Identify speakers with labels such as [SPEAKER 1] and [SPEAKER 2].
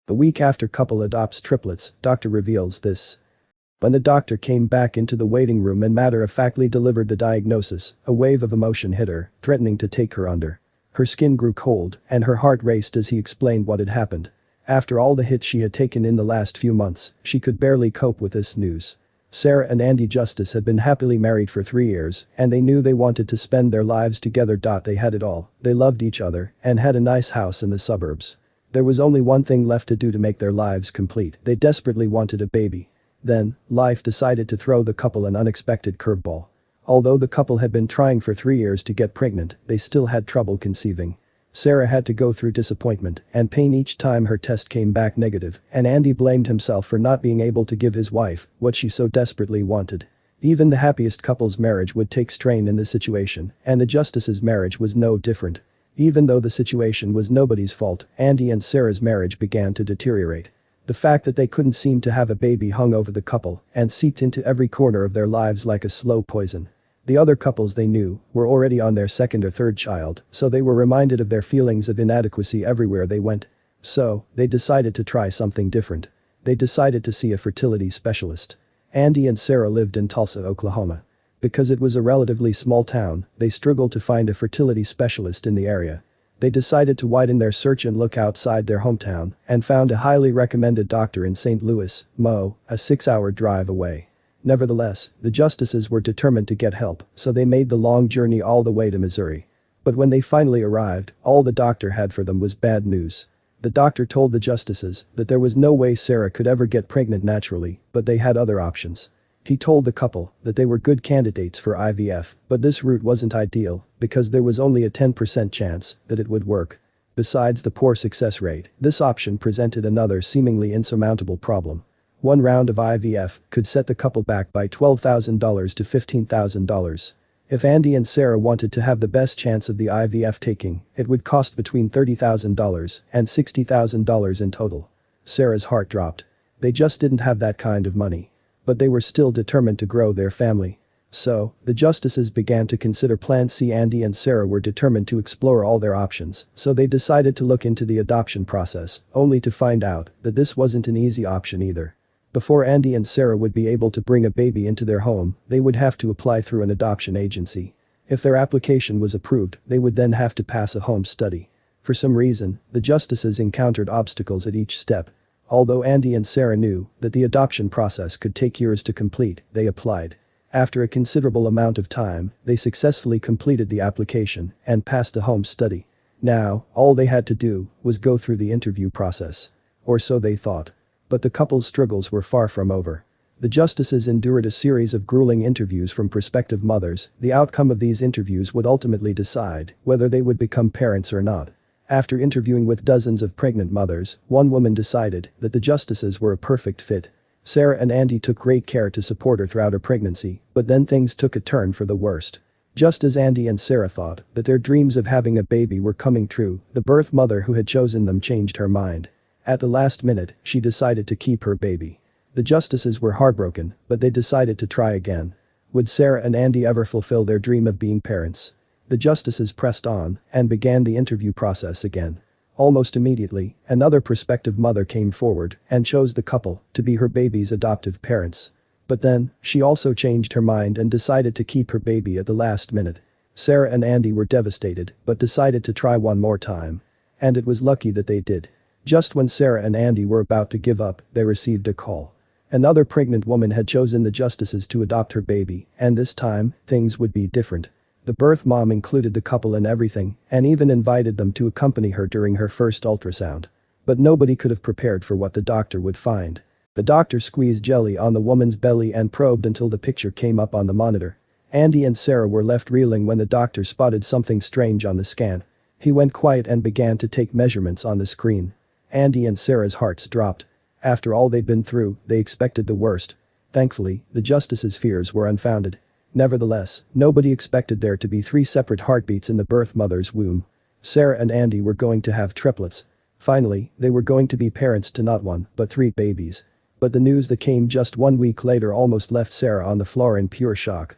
[SPEAKER 1] A week after couple adopts triplets, doctor reveals this. When the doctor came back into the waiting room and matter-of-factly delivered the diagnosis, a wave of emotion hit her, threatening to take her under. Her skin grew cold, and her heart raced as he explained what had happened. After all the hits she had taken in the last few months, she could barely cope with this news. Sarah and Andy Justice had been happily married for 3 years, and they knew they wanted to spend their lives together. They had it all, they loved each other, and had a nice house in the suburbs. There was only one thing left to do to make their lives complete. They desperately wanted a baby. Then, life decided to throw the couple an unexpected curveball. Although the couple had been trying for 3 years to get pregnant, they still had trouble conceiving. Sarah had to go through disappointment and pain each time her test came back negative, and Andy blamed himself for not being able to give his wife what she so desperately wanted. Even the happiest couple's marriage would take strain in this situation, and the Justices' marriage was no different. Even though the situation was nobody's fault, Andy and Sarah's marriage began to deteriorate. The fact that they couldn't seem to have a baby hung over the couple and seeped into every corner of their lives like a slow poison. The other couples they knew were already on their second or third child, so they were reminded of their feelings of inadequacy everywhere they went. So, they decided to try something different. They decided to see a fertility specialist. Andy and Sarah lived in Tulsa, Oklahoma. Because it was a relatively small town, they struggled to find a fertility specialist in the area. They decided to widen their search and look outside their hometown and found a highly recommended doctor in St. Louis, Mo, a 6-hour drive away. Nevertheless, the Justices were determined to get help, so they made the long journey all the way to Missouri. But when they finally arrived, all the doctor had for them was bad news. The doctor told the Justices that there was no way Sarah could ever get pregnant naturally, but they had other options. He told the couple that they were good candidates for IVF, but this route wasn't ideal because there was only a 10% chance that it would work. Besides the poor success rate, this option presented another seemingly insurmountable problem. One round of IVF could set the couple back by $12,000 to $15,000. If Andy and Sarah wanted to have the best chance of the IVF taking, it would cost between $30,000 and $60,000 in total. Sarah's heart dropped. They just didn't have that kind of money. But they were still determined to grow their family. So, the Justices began to consider Plan C. Andy and Sarah were determined to explore all their options, so they decided to look into the adoption process, only to find out that this wasn't an easy option either. Before Andy and Sarah would be able to bring a baby into their home, they would have to apply through an adoption agency. If their application was approved, they would then have to pass a home study. For some reason, the Justices encountered obstacles at each step. Although Andy and Sarah knew that the adoption process could take years to complete, they applied. After a considerable amount of time, they successfully completed the application and passed a home study. Now, all they had to do was go through the interview process. Or so they thought. But the couple's struggles were far from over. The Justices endured a series of grueling interviews from prospective mothers. The outcome of these interviews would ultimately decide whether they would become parents or not. After interviewing with dozens of pregnant mothers, one woman decided that the Justices were a perfect fit. Sarah and Andy took great care to support her throughout her pregnancy, but then things took a turn for the worst. Just as Andy and Sarah thought that their dreams of having a baby were coming true, the birth mother who had chosen them changed her mind. At the last minute, she decided to keep her baby. The Justices were heartbroken, but they decided to try again. Would Sarah and Andy ever fulfill their dream of being parents? The Justices pressed on and began the interview process again. Almost immediately, another prospective mother came forward and chose the couple to be her baby's adoptive parents. But then, she also changed her mind and decided to keep her baby at the last minute. Sarah and Andy were devastated but decided to try one more time. And it was lucky that they did. Just when Sarah and Andy were about to give up, they received a call. Another pregnant woman had chosen the Justices to adopt her baby, and this time, things would be different. The birth mom included the couple in everything and even invited them to accompany her during her first ultrasound. But nobody could have prepared for what the doctor would find. The doctor squeezed jelly on the woman's belly and probed until the picture came up on the monitor. Andy and Sarah were left reeling when the doctor spotted something strange on the scan. He went quiet and began to take measurements on the screen. Andy and Sarah's hearts dropped. After all they'd been through, they expected the worst. Thankfully, the Justices' fears were unfounded. Nevertheless, nobody expected there to be 3 separate heartbeats in the birth mother's womb. Sarah and Andy were going to have triplets. Finally, they were going to be parents to not 1, but 3 babies. But the news that came just 1 week later almost left Sarah on the floor in pure shock.